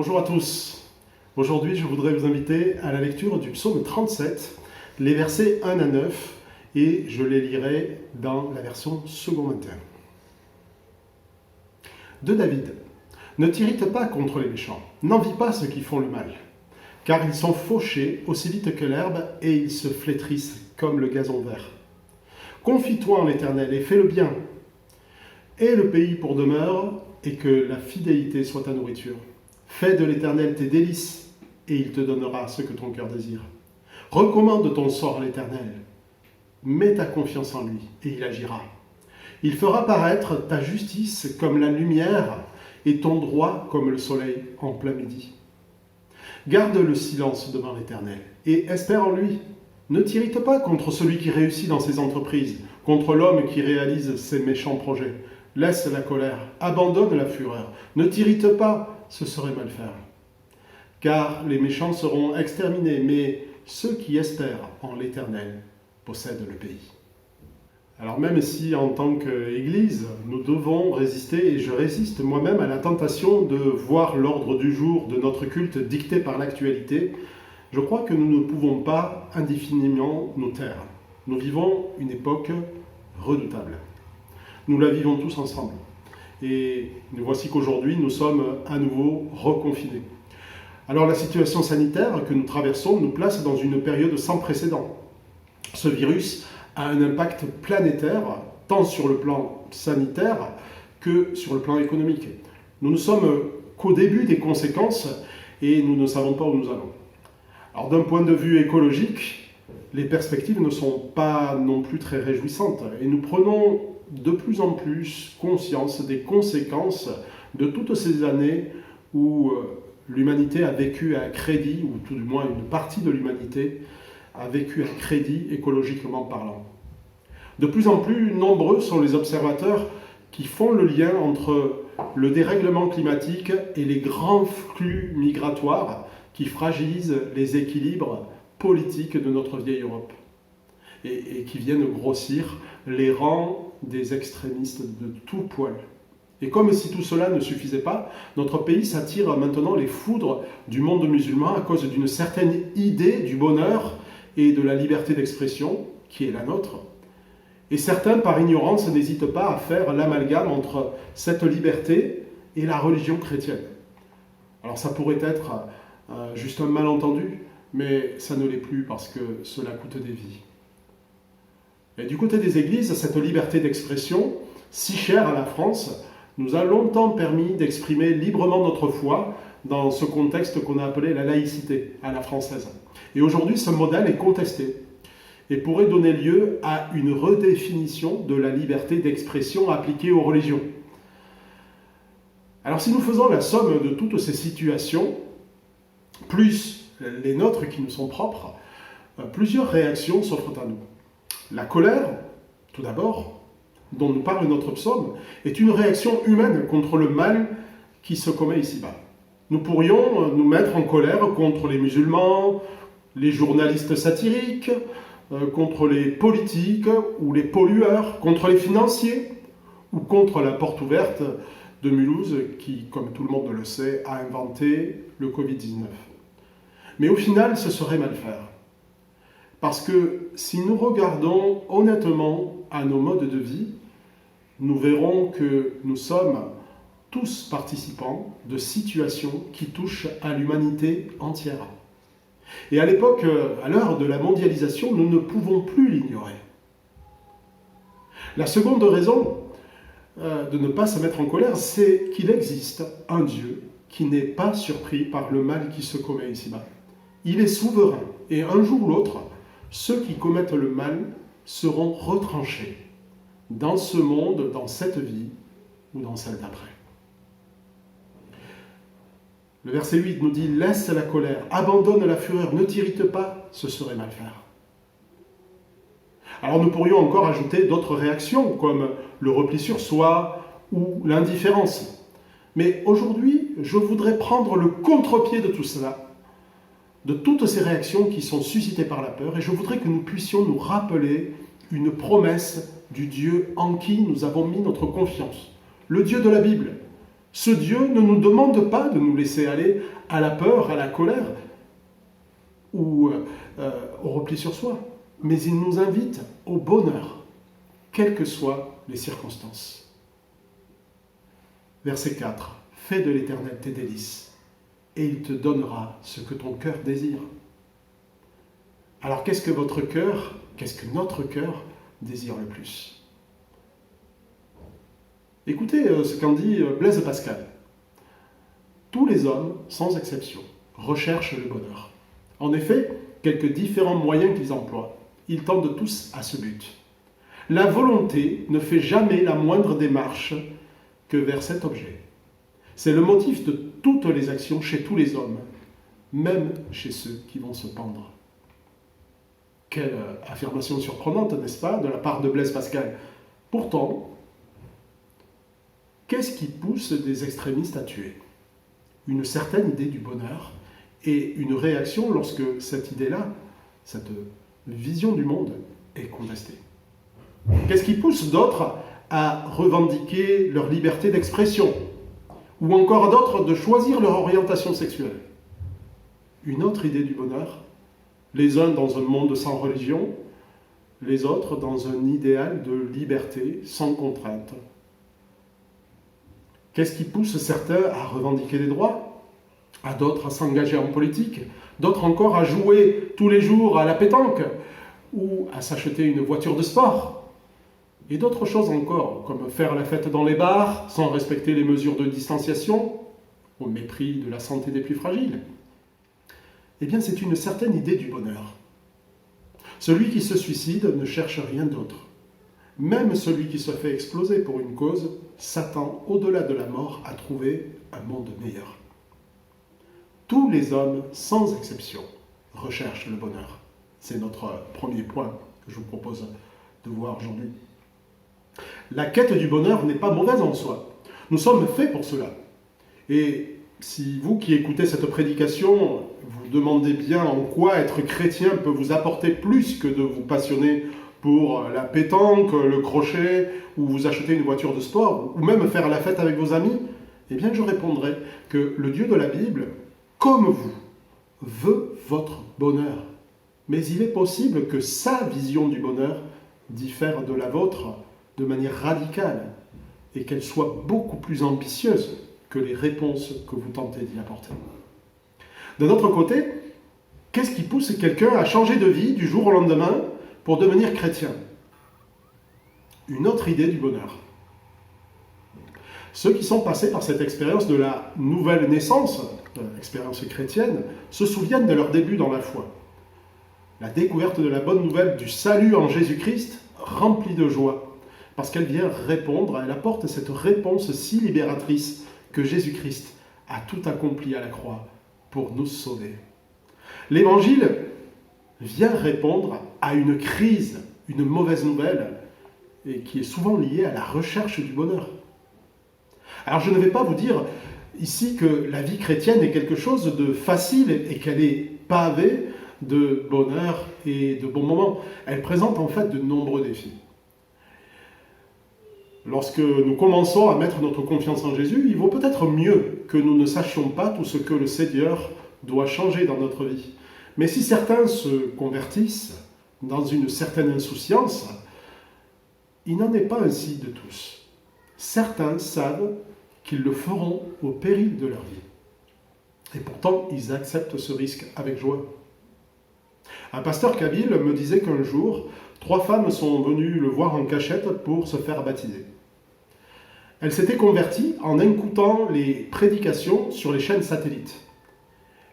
Bonjour à tous. Aujourd'hui, je voudrais vous inviter à la lecture du psaume 37, les versets 1 à 9, et je les lirai dans la version second 21. De David. Ne t'irrite pas contre les méchants, n'envie pas ceux qui font le mal, car ils sont fauchés aussi vite que l'herbe et ils se flétrissent comme le gazon vert. Confie-toi en l'Éternel et fais le bien. Aie le pays pour demeure et que la fidélité soit ta nourriture. Fais de l'Éternel tes délices et il te donnera ce que ton cœur désire. Recommande ton sort à l'Éternel. Mets ta confiance en lui et il agira. Il fera paraître ta justice comme la lumière et ton droit comme le soleil en plein midi. Garde le silence devant l'Éternel et espère en lui. Ne t'irrite pas contre celui qui réussit dans ses entreprises, contre l'homme qui réalise ses méchants projets. Laisse la colère, abandonne la fureur. Ne t'irrite pas, ce serait mal faire. Car les méchants seront exterminés, mais ceux qui espèrent en l'Éternel possèdent le pays. Alors même si en tant qu'Église, nous devons résister, et je résiste moi-même à la tentation de voir l'ordre du jour de notre culte dicté par l'actualité, je crois que nous ne pouvons pas indéfiniment nous taire. Nous vivons une époque redoutable. Nous la vivons tous ensemble. Et nous voici qu'aujourd'hui, nous sommes à nouveau reconfinés. Alors la situation sanitaire que nous traversons nous place dans une période sans précédent. Ce virus a un impact planétaire, tant sur le plan sanitaire que sur le plan économique. Nous ne sommes qu'au début des conséquences et nous ne savons pas où nous allons. Alors d'un point de vue écologique, les perspectives ne sont pas non plus très réjouissantes et nous prenons de plus en plus conscience des conséquences de toutes ces années où l'humanité a vécu à crédit, ou tout du moins une partie de l'humanité a vécu à crédit écologiquement parlant. De plus en plus nombreux sont les observateurs qui font le lien entre le dérèglement climatique et les grands flux migratoires qui fragilisent les équilibres politiques de notre vieille Europe et qui viennent grossir les rangs des extrémistes de tout poil. Et comme si tout cela ne suffisait pas, notre pays s'attire maintenant les foudres du monde musulman à cause d'une certaine idée du bonheur et de la liberté d'expression qui est la nôtre. Et certains, par ignorance, n'hésitent pas à faire l'amalgame entre cette liberté et la religion chrétienne. Alors ça pourrait être juste un malentendu, mais ça ne l'est plus parce que cela coûte des vies. Et du côté des églises, cette liberté d'expression, si chère à la France, nous a longtemps permis d'exprimer librement notre foi dans ce contexte qu'on a appelé la laïcité à la française. Et aujourd'hui, ce modèle est contesté et pourrait donner lieu à une redéfinition de la liberté d'expression appliquée aux religions. Alors si nous faisons la somme de toutes ces situations, plus les nôtres qui nous sont propres, plusieurs réactions s'offrent à nous. La colère, tout d'abord, dont nous parle notre psaume, est une réaction humaine contre le mal qui se commet ici-bas. Nous pourrions nous mettre en colère contre les musulmans, les journalistes satiriques, contre les politiques ou les pollueurs, contre les financiers ou contre la porte ouverte de Mulhouse qui, comme tout le monde le sait, a inventé le Covid-19. Mais au final, ce serait mal faire. Parce que si nous regardons honnêtement à nos modes de vie, nous verrons que nous sommes tous participants de situations qui touchent à l'humanité entière. Et à l'époque, à l'heure de la mondialisation, nous ne pouvons plus l'ignorer. La seconde raison de ne pas se mettre en colère, c'est qu'il existe un Dieu qui n'est pas surpris par le mal qui se commet ici-bas. Il est souverain, et un jour ou l'autre, ceux qui commettent le mal seront retranchés dans ce monde, dans cette vie ou dans celle d'après. Le verset 8 nous dit « Laisse la colère, abandonne la fureur, ne t'irrite pas, ce serait mal faire. » Alors nous pourrions encore ajouter d'autres réactions comme le repli sur soi ou l'indifférence. Mais aujourd'hui, je voudrais prendre le contre-pied de tout cela, de toutes ces réactions qui sont suscitées par la peur, et je voudrais que nous puissions nous rappeler une promesse du Dieu en qui nous avons mis notre confiance, le Dieu de la Bible, Ce Dieu ne nous demande pas de nous laisser aller à la peur, à la colère ou au repli sur soi, mais il nous invite au bonheur, quelles que soient les circonstances. Verset 4. Fais de l'Éternel tes délices, et il te donnera ce que ton cœur désire. Alors qu'est-ce que notre cœur désire le plus? Écoutez ce qu'en dit Blaise Pascal. Tous les hommes, sans exception, recherchent le bonheur. En effet, quelques différents moyens qu'ils emploient, ils tendent tous à ce but. La volonté ne fait jamais la moindre démarche que vers cet objet. C'est le motif de toutes les actions chez tous les hommes, même chez ceux qui vont se pendre. Quelle affirmation surprenante, n'est-ce pas, de la part de Blaise Pascal. Pourtant, qu'est-ce qui pousse des extrémistes à tuer? Une certaine idée du bonheur et une réaction lorsque cette idée-là, cette vision du monde est contestée. Qu'est-ce qui pousse d'autres à revendiquer leur liberté d'expression ou encore d'autres de choisir leur orientation sexuelle? Une autre idée du bonheur, les uns dans un monde sans religion, les autres dans un idéal de liberté sans contrainte. Qu'est-ce qui pousse certains à revendiquer des droits, à d'autres à s'engager en politique, d'autres encore à jouer tous les jours à la pétanque ou à s'acheter une voiture de sport? Et d'autres choses encore, comme faire la fête dans les bars sans respecter les mesures de distanciation, au mépris de la santé des plus fragiles. Eh bien, c'est une certaine idée du bonheur. Celui qui se suicide ne cherche rien d'autre. Même celui qui se fait exploser pour une cause s'attend, au-delà de la mort, à trouver un monde meilleur. Tous les hommes, sans exception, recherchent le bonheur. C'est notre premier point que je vous propose de voir aujourd'hui. La quête du bonheur n'est pas mauvaise en soi. Nous sommes faits pour cela. Et si vous qui écoutez cette prédication, vous demandez bien en quoi être chrétien peut vous apporter plus que de vous passionner pour la pétanque, le crochet, ou vous acheter une voiture de sport, ou même faire la fête avec vos amis, eh bien je répondrai que le Dieu de la Bible, comme vous, veut votre bonheur. Mais il est possible que sa vision du bonheur diffère de la vôtre de manière radicale et qu'elle soit beaucoup plus ambitieuse que les réponses que vous tentez d'y apporter. D'un autre côté, qu'est-ce qui pousse quelqu'un à changer de vie du jour au lendemain pour devenir chrétien? Une autre idée du bonheur. Ceux qui sont passés par cette expérience de la nouvelle naissance, l'expérience chrétienne, se souviennent de leur début dans la foi. La découverte de la bonne nouvelle du salut en Jésus-Christ remplie de joie, parce qu'elle vient répondre, elle apporte cette réponse si libératrice que Jésus-Christ a tout accompli à la croix pour nous sauver. L'Évangile vient répondre à une crise, une mauvaise nouvelle, et qui est souvent liée à la recherche du bonheur. Alors je ne vais pas vous dire ici que la vie chrétienne est quelque chose de facile et qu'elle est pavée de bonheur et de bons moments. Elle présente en fait de nombreux défis. Lorsque nous commençons à mettre notre confiance en Jésus, il vaut peut-être mieux que nous ne sachions pas tout ce que le Seigneur doit changer dans notre vie. Mais si certains se convertissent dans une certaine insouciance, il n'en est pas ainsi de tous. Certains savent qu'ils le feront au péril de leur vie. Et pourtant, ils acceptent ce risque avec joie. Un pasteur kabyle me disait qu'un jour, 3 femmes sont venues le voir en cachette pour se faire baptiser. Elles s'étaient converties en écoutant les prédications sur les chaînes satellites.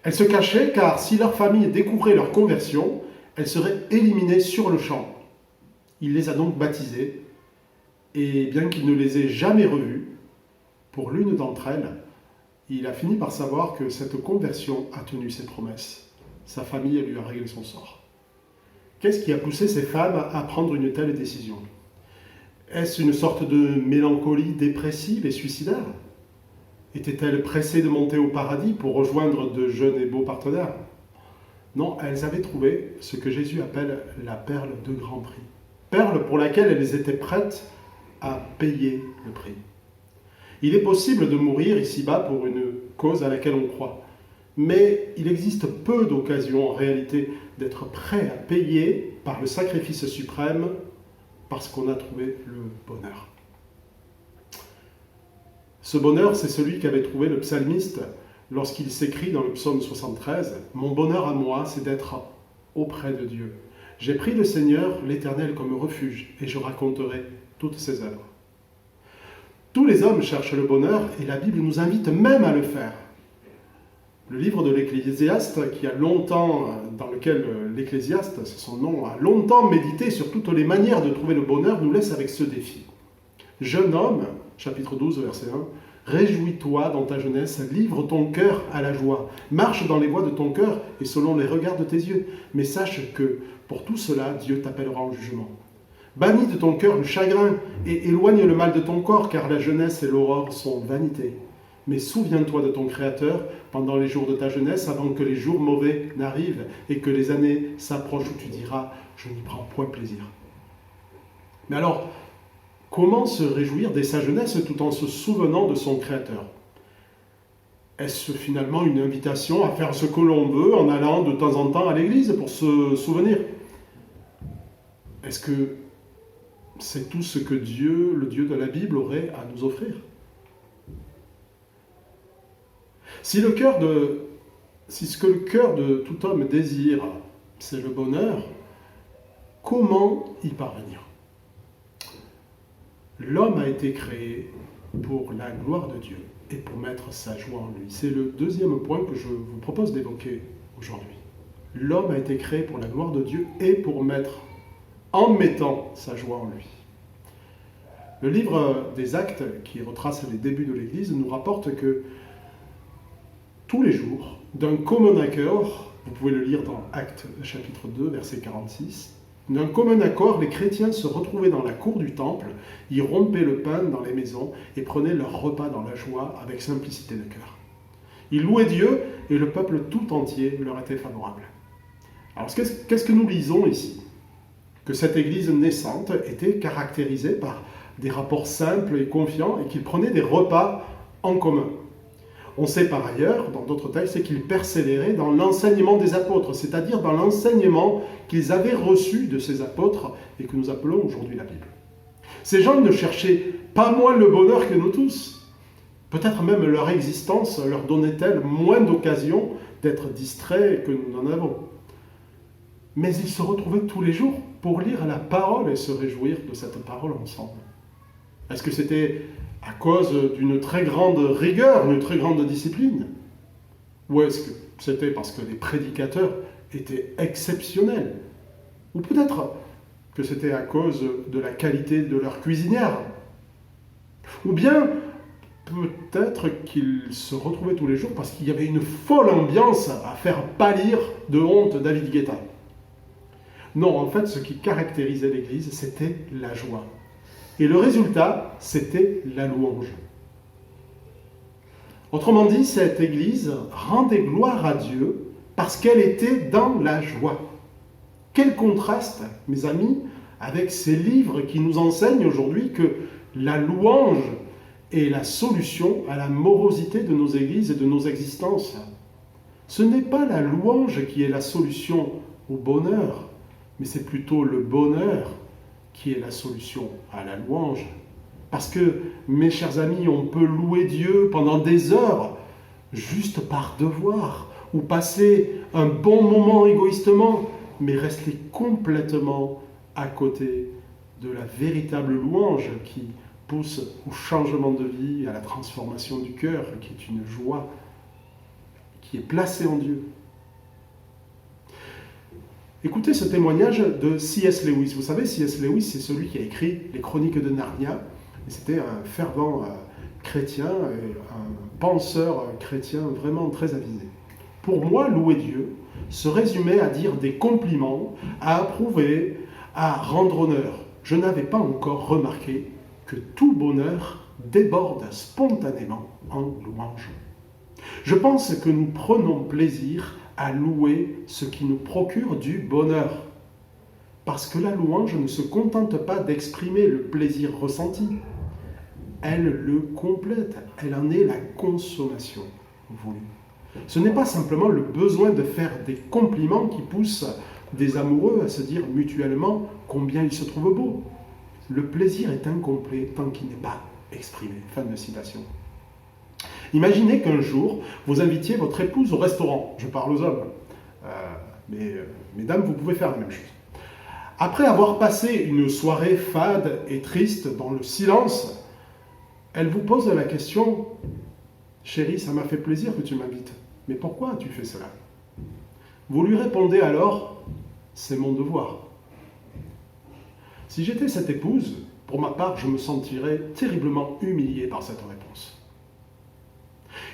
Elles se cachaient car si leur famille découvrait leur conversion, elles seraient éliminées sur le champ. Il les a donc baptisées, et bien qu'il ne les ait jamais revues, pour l'une d'entre elles, il a fini par savoir que cette conversion a tenu ses promesses. Sa famille lui a réglé son sort. Qu'est-ce qui a poussé ces femmes à prendre une telle décision? Est-ce une sorte de mélancolie dépressive et suicidaire? Étaient-elles pressées de monter au paradis pour rejoindre de jeunes et beaux partenaires? Non, elles avaient trouvé ce que Jésus appelle la perle de grand prix. Perle pour laquelle elles étaient prêtes à payer le prix. Il est possible de mourir ici-bas pour une cause à laquelle on croit. Mais il existe peu d'occasions en réalité d'être prêt à payer par le sacrifice suprême parce qu'on a trouvé le bonheur. Ce bonheur, c'est celui qu'avait trouvé le psalmiste lorsqu'il s'écrit dans le psaume 73 « Mon bonheur à moi, c'est d'être auprès de Dieu. J'ai pris le Seigneur, l'Éternel, comme refuge, et je raconterai toutes ses œuvres. » Tous les hommes cherchent le bonheur, et la Bible nous invite même à le faire. Le livre de l'Ecclésiaste, dans lequel l'Ecclésiaste, c'est son nom, a longtemps médité sur toutes les manières de trouver le bonheur, nous laisse avec ce défi. « Jeune homme, chapitre 12, verset 1, « Réjouis-toi dans ta jeunesse, livre ton cœur à la joie, marche dans les voies de ton cœur et selon les regards de tes yeux, mais sache que pour tout cela, Dieu t'appellera en jugement. Bannis de ton cœur le chagrin et éloigne le mal de ton corps, car la jeunesse et l'aurore sont vanité. Mais souviens-toi de ton Créateur pendant les jours de ta jeunesse, avant que les jours mauvais n'arrivent et que les années s'approchent où tu diras « je n'y prends point plaisir ». Mais alors, comment se réjouir dès sa jeunesse tout en se souvenant de son Créateur ? Est-ce finalement une invitation à faire ce que l'on veut en allant de temps en temps à l'église pour se souvenir ? Est-ce que c'est tout ce que Dieu, le Dieu de la Bible, aurait à nous offrir ? Si ce que le cœur de tout homme désire, c'est le bonheur, comment y parvenir ? L'homme a été créé pour la gloire de Dieu et pour mettre sa joie en lui. C'est le deuxième point que je vous propose d'évoquer aujourd'hui. L'homme a été créé pour la gloire de Dieu et en mettant sa joie en lui. Le livre des Actes, qui retrace les débuts de l'Église, nous rapporte que tous les jours, d'un commun accord, vous pouvez le lire dans Actes chapitre 2, verset 46, d'un commun accord, les chrétiens se retrouvaient dans la cour du temple, y rompaient le pain dans les maisons et prenaient leur repas dans la joie avec simplicité de cœur. Ils louaient Dieu et le peuple tout entier leur était favorable. Alors qu'est-ce que nous lisons ici ? Que cette Église naissante était caractérisée par des rapports simples et confiants et qu'ils prenaient des repas en commun. On sait par ailleurs, dans d'autres textes, qu'ils persévéraient dans l'enseignement des apôtres, c'est-à-dire dans l'enseignement qu'ils avaient reçu de ces apôtres et que nous appelons aujourd'hui la Bible. Ces gens ne cherchaient pas moins le bonheur que nous tous. Peut-être même leur existence leur donnait-elle moins d'occasions d'être distraits que nous en avons. Mais ils se retrouvaient tous les jours pour lire la parole et se réjouir de cette parole ensemble. Est-ce que c'était à cause d'une très grande rigueur, d'une très grande discipline ? Ou est-ce que c'était parce que les prédicateurs étaient exceptionnels ? Ou peut-être que c'était à cause de la qualité de leur cuisinière ? Ou bien, peut-être qu'ils se retrouvaient tous les jours parce qu'il y avait une folle ambiance à faire pâlir de honte David Guetta. Non, en fait, ce qui caractérisait l'Église, c'était la joie. Et le résultat, c'était la louange. Autrement dit, cette Église rendait gloire à Dieu parce qu'elle était dans la joie. Quel contraste, mes amis, avec ces livres qui nous enseignent aujourd'hui que la louange est la solution à la morosité de nos églises et de nos existences. Ce n'est pas la louange qui est la solution au bonheur, mais c'est plutôt le bonheur qui est la solution à la louange. Parce que, mes chers amis, on peut louer Dieu pendant des heures, juste par devoir, ou passer un bon moment égoïstement, mais rester complètement à côté de la véritable louange qui pousse au changement de vie, à la transformation du cœur, qui est une joie qui est placée en Dieu. Écoutez ce témoignage de C.S. Lewis. Vous savez, C.S. Lewis, c'est celui qui a écrit les Chroniques de Narnia. Et c'était un fervent chrétien et un penseur chrétien vraiment très avisé. Pour moi, louer Dieu se résumait à dire des compliments, à approuver, à rendre honneur. Je n'avais pas encore remarqué que tout bonheur déborde spontanément en louange. Je pense que nous prenons plaisir à louer ce qui nous procure du bonheur. Parce que la louange ne se contente pas d'exprimer le plaisir ressenti. elle le complète. Elle en est la consommation voulue. Ce n'est pas simplement le besoin de faire des compliments qui pousse des amoureux à se dire mutuellement combien ils se trouvent beaux. Le plaisir est incomplet tant qu'il n'est pas exprimé. Fin de citation. Imaginez qu'un jour, vous invitiez votre épouse au restaurant. Je parle aux hommes. Mais mesdames, vous pouvez faire la même chose. Après avoir passé une soirée fade et triste dans le silence, elle vous pose la question « Chérie, ça m'a fait plaisir que tu m'invites. Mais pourquoi as-tu fait cela ?» Vous lui répondez alors « C'est mon devoir. » Si j'étais cette épouse, pour ma part, je me sentirais terriblement humilié par cette réponse.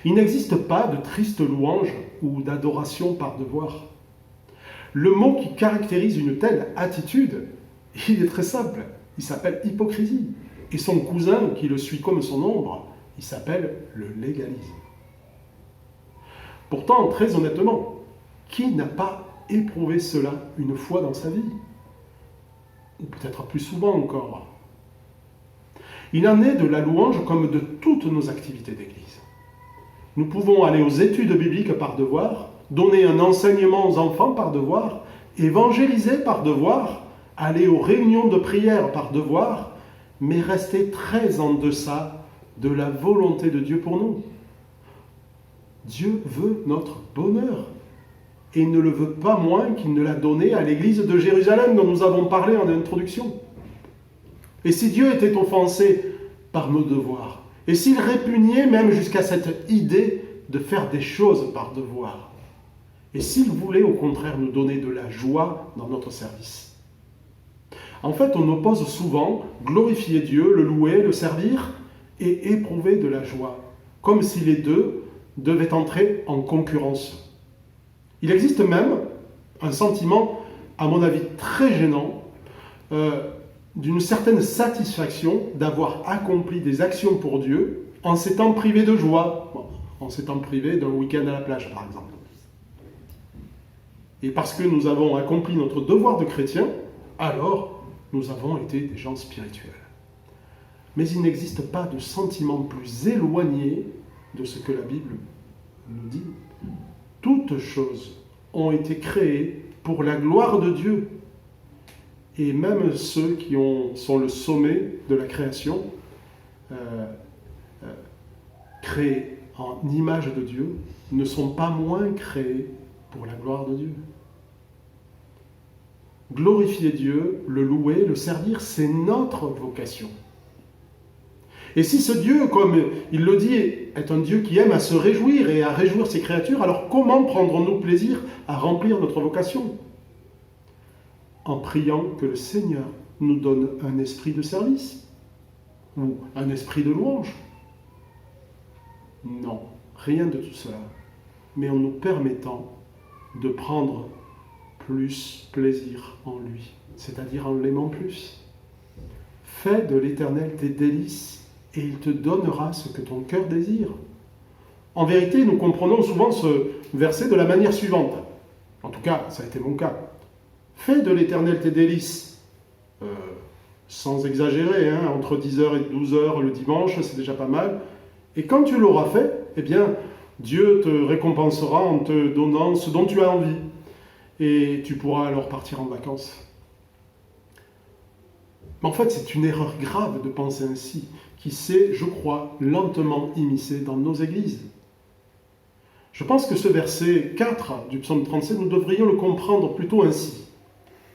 Il n'existe pas de triste louange ou d'adoration par devoir. Le mot qui caractérise une telle attitude, il est très simple. Il s'appelle hypocrisie. Et son cousin, qui le suit comme son ombre, il s'appelle le légalisme. Pourtant, très honnêtement, qui n'a pas éprouvé cela une fois dans sa vie ? Ou peut-être plus souvent encore. Il en est de la louange comme de toutes nos activités d'église. Nous pouvons aller aux études bibliques par devoir, donner un enseignement aux enfants par devoir, évangéliser par devoir, aller aux réunions de prière par devoir, mais rester très en deçà de la volonté de Dieu pour nous. Dieu veut notre bonheur et ne le veut pas moins qu'il ne l'a donné à l'église de Jérusalem dont nous avons parlé en introduction. Et si Dieu était offensé par nos devoirs, et s'il répugnait même jusqu'à cette idée de faire des choses par devoir, et s'il voulait au contraire nous donner de la joie dans notre service. En fait, on oppose souvent glorifier Dieu, le louer, le servir et éprouver de la joie, comme si les deux devaient entrer en concurrence. Il existe même un sentiment, à mon avis, très gênant, d'une certaine satisfaction d'avoir accompli des actions pour Dieu en s'étant privé de joie, en s'étant privé d'un week-end à la plage, par exemple. Et parce que nous avons accompli notre devoir de chrétien, alors nous avons été des gens spirituels. Mais il n'existe pas de sentiment plus éloigné de ce que la Bible nous dit. Toutes choses ont été créées pour la gloire de Dieu. Et même ceux qui sont le sommet de la création, créés en image de Dieu, ne sont pas moins créés pour la gloire de Dieu. Glorifier Dieu, le louer, le servir, c'est notre vocation. Et si ce Dieu, comme il le dit, est un Dieu qui aime à se réjouir et à réjouir ses créatures, alors comment prendrons-nous plaisir à remplir notre vocation ? En priant que le Seigneur nous donne un esprit de service ou un esprit de louange. Non, rien de tout cela, mais en nous permettant de prendre plus plaisir en lui, c'est-à-dire en l'aimant plus. Fais de l'Éternel tes délices et il te donnera ce que ton cœur désire. En vérité, nous comprenons souvent ce verset de la manière suivante. En tout cas, ça a été mon cas. Fais de l'Éternel tes délices, sans exagérer, entre 10h et 12h le dimanche, c'est déjà pas mal. Et quand tu l'auras fait, eh bien, Dieu te récompensera en te donnant ce dont tu as envie. Et tu pourras alors partir en vacances. Mais en fait, c'est une erreur grave de penser ainsi, qui s'est, je crois, lentement immiscée dans nos églises. Je pense que ce verset 4 du psaume 37, nous devrions le comprendre plutôt ainsi.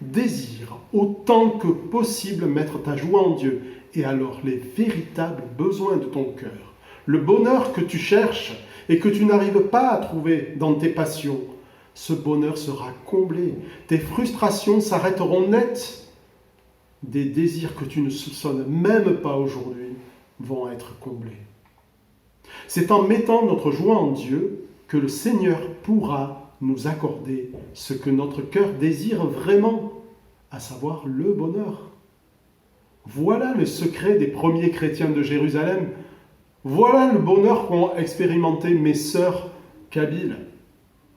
Désire autant que possible mettre ta joie en Dieu, et alors les véritables besoins de ton cœur, le bonheur que tu cherches et que tu n'arrives pas à trouver dans tes passions, ce bonheur sera comblé. Tes frustrations s'arrêteront net. Des désirs que tu ne soupçonnes même pas aujourd'hui vont être comblés. C'est en mettant notre joie en Dieu que le Seigneur pourra nous accorder ce que notre cœur désire vraiment, à savoir le bonheur. Voilà le secret des premiers chrétiens de Jérusalem. Voilà le bonheur qu'ont expérimenté mes sœurs kabyles.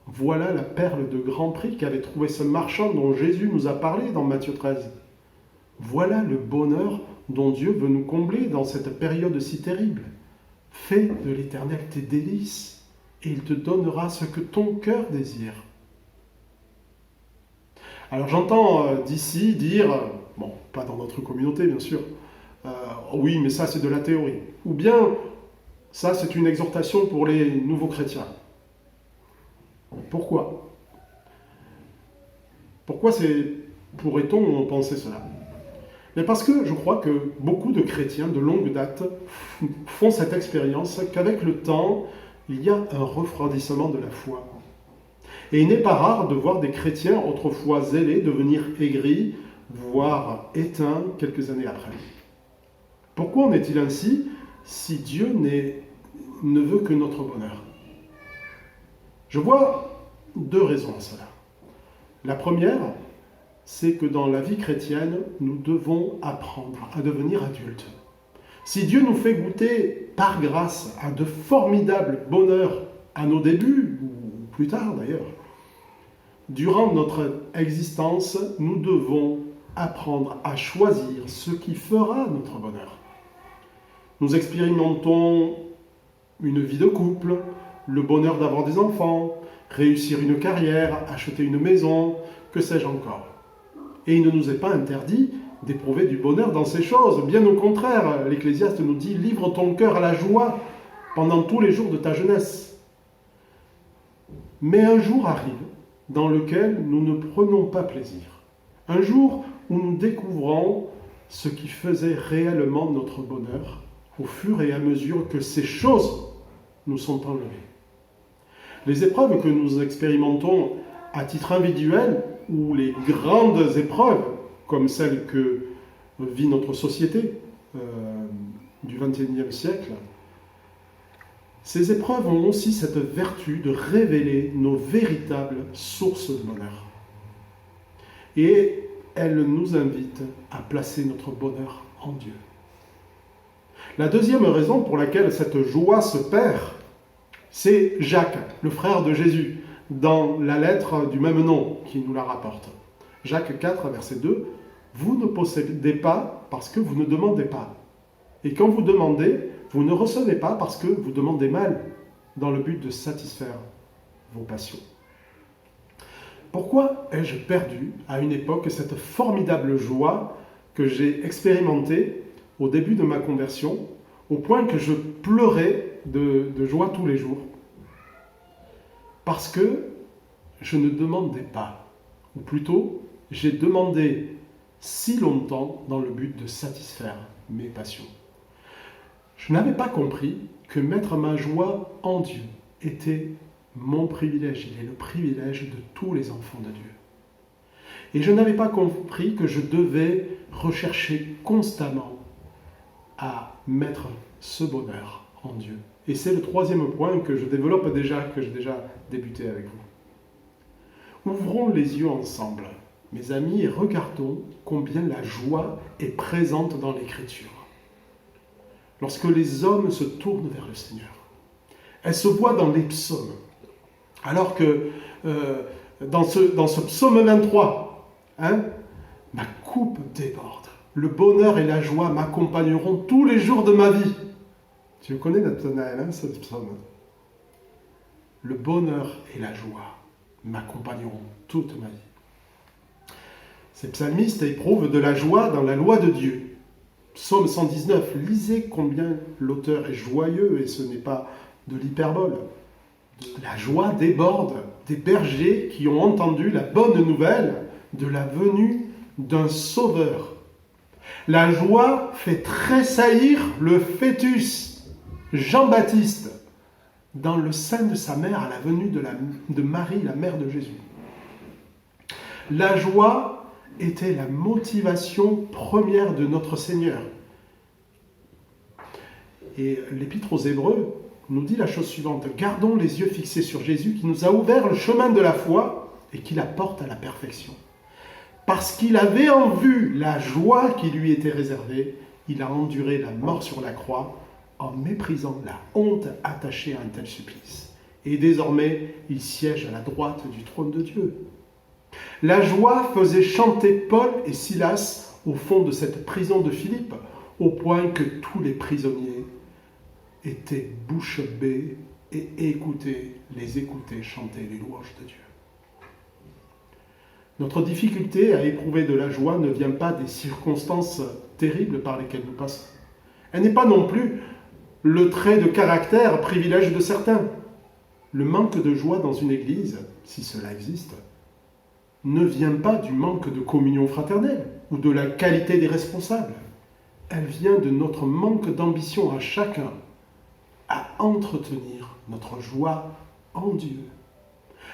Voilà la perle de grand prix qu'avait trouvé ce marchand dont Jésus nous a parlé dans Matthieu 13. Voilà le bonheur dont Dieu veut nous combler dans cette période si terrible. Fais de l'Éternel tes délices, et il te donnera ce que ton cœur désire. Alors j'entends d'ici dire, bon, pas dans notre communauté bien sûr, oui, mais ça c'est de la théorie. Ou bien, ça c'est une exhortation pour les nouveaux chrétiens. Pourquoi? Pourquoi pourrait-on penser cela? Mais parce que je crois que beaucoup de chrétiens de longue date font cette expérience qu'avec le temps, il y a un refroidissement de la foi. Et il n'est pas rare de voir des chrétiens autrefois zélés devenir aigris, voire éteints quelques années après. Pourquoi en est-il ainsi si Dieu ne veut que notre bonheur? Je vois deux raisons à cela. La première, c'est que dans la vie chrétienne, nous devons apprendre à devenir adultes. Si Dieu nous fait goûter par grâce à de formidables bonheurs à nos débuts, ou plus tard d'ailleurs, durant notre existence, nous devons apprendre à choisir ce qui fera notre bonheur. Nous expérimentons une vie de couple, le bonheur d'avoir des enfants, réussir une carrière, acheter une maison, que sais-je encore. Et il ne nous est pas interdit d'éprouver du bonheur dans ces choses. Bien au contraire, l'Ecclésiaste nous dit « Livre ton cœur à la joie pendant tous les jours de ta jeunesse ». Mais un jour arrive dans lequel nous ne prenons pas plaisir. Un jour où nous découvrons ce qui faisait réellement notre bonheur au fur et à mesure que ces choses nous sont enlevées. Les épreuves que nous expérimentons à titre individuel ou les grandes épreuves comme celles que vit notre société du XXIe siècle, ces épreuves ont aussi cette vertu de révéler nos véritables sources de bonheur. Et elles nous invitent à placer notre bonheur en Dieu. La deuxième raison pour laquelle cette joie se perd, c'est Jacques, le frère de Jésus, dans la lettre du même nom qui nous la rapporte. Jacques 4, verset 2, « Vous ne possédez pas parce que vous ne demandez pas. Et quand vous demandez, vous ne recevez pas parce que vous demandez mal, dans le but de satisfaire vos passions. » Pourquoi ai-je perdu à une époque cette formidable joie que j'ai expérimentée au début de ma conversion, au point que je pleurais de joie tous les jours? Parce que je ne demandais pas, ou plutôt, j'ai demandé si longtemps dans le but de satisfaire mes passions. Je n'avais pas compris que mettre ma joie en Dieu était mon privilège, il est le privilège de tous les enfants de Dieu. Et je n'avais pas compris que je devais rechercher constamment à mettre ce bonheur en Dieu. Et c'est le troisième point que je développe déjà, que j'ai déjà débuté avec vous. Ouvrons les yeux ensemble, mes amis, et regardons combien la joie est présente dans l'Écriture. Lorsque les hommes se tournent vers le Seigneur, elle se voit dans les psaumes. Alors que dans ce psaume 23, ma coupe déborde. Le bonheur et la joie m'accompagneront tous les jours de ma vie. Tu le connais, Nathanaël, ce psaume. Le bonheur et la joie m'accompagneront toute ma vie. Ces psalmistes éprouvent de la joie dans la loi de Dieu. Psaume 119, lisez combien l'auteur est joyeux, et ce n'est pas de l'hyperbole. La joie déborde des bergers qui ont entendu la bonne nouvelle de la venue d'un sauveur. La joie fait tressaillir le fœtus, Jean-Baptiste, dans le sein de sa mère à la venue de Marie, la mère de Jésus. La joie était la motivation première de notre Seigneur. Et l'Épître aux Hébreux nous dit la chose suivante: gardons les yeux fixés sur Jésus qui nous a ouvert le chemin de la foi et qui la porte à la perfection. Parce qu'il avait en vue la joie qui lui était réservée, il a enduré la mort sur la croix en méprisant la honte attachée à un tel supplice. Et désormais, il siège à la droite du trône de Dieu. La joie faisait chanter Paul et Silas au fond de cette prison de Philippe, au point que tous les prisonniers étaient bouche bée et les écoutaient chanter les louanges de Dieu. Notre difficulté à éprouver de la joie ne vient pas des circonstances terribles par lesquelles nous passons. Elle n'est pas non plus le trait de caractère privilège de certains. Le manque de joie dans une église, si cela existe, ne vient pas du manque de communion fraternelle ou de la qualité des responsables. Elle vient de notre manque d'ambition à chacun à entretenir notre joie en Dieu.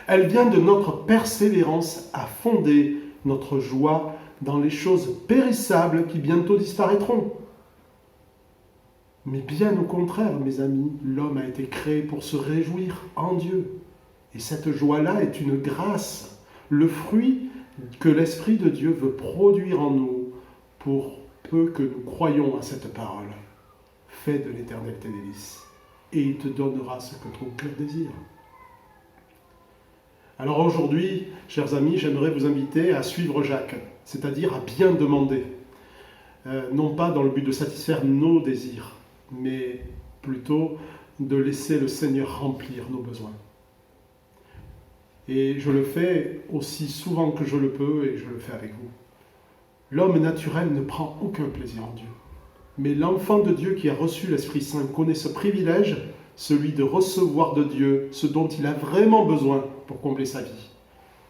Elle vient de notre persévérance à fonder notre joie dans les choses périssables qui bientôt disparaîtront. Mais bien au contraire, mes amis, l'homme a été créé pour se réjouir en Dieu. Et cette joie-là est une grâce, le fruit que l'Esprit de Dieu veut produire en nous pour peu que nous croyons à cette parole. Fais de l'Éternel tes délices, et il te donnera ce que ton cœur désire. Alors aujourd'hui, chers amis, j'aimerais vous inviter à suivre Jacques, c'est-à-dire à bien demander. Non pas dans le but de satisfaire nos désirs, mais plutôt de laisser le Seigneur remplir nos besoins. Et je le fais aussi souvent que je le peux, et je le fais avec vous. L'homme naturel ne prend aucun plaisir en Dieu. Mais l'enfant de Dieu qui a reçu l'Esprit Saint connaît ce privilège, celui de recevoir de Dieu ce dont il a vraiment besoin pour combler sa vie.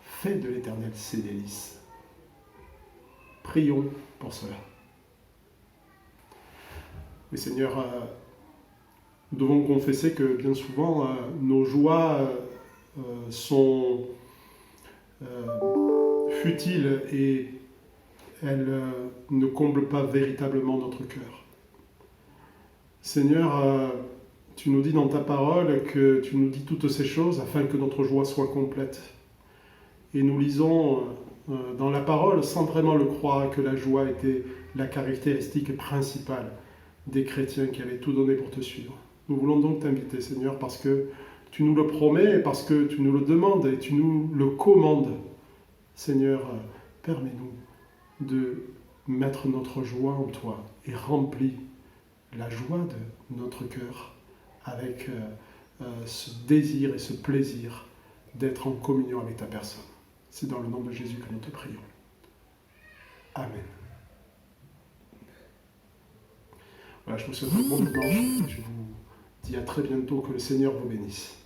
Fais de l'Éternel ses délices. Prions pour cela. Mais Seigneur, nous devons confesser que bien souvent, nos joies sont futiles et elles ne comblent pas véritablement notre cœur. Seigneur, tu nous dis dans ta parole que tu nous dis toutes ces choses afin que notre joie soit complète. Et nous lisons dans la parole, sans vraiment le croire, que la joie était la caractéristique principale des chrétiens qui avaient tout donné pour te suivre. Nous voulons donc t'inviter, Seigneur, parce que tu nous le promets, parce que tu nous le demandes et tu nous le commandes. Seigneur, permets-nous de mettre notre joie en toi et remplis la joie de notre cœur avec ce désir et ce plaisir d'être en communion avec ta personne. C'est dans le nom de Jésus que nous te prions. Amen. Voilà, je vous souhaite un bon dimanche. Je vous dis à très bientôt. Que le Seigneur vous bénisse.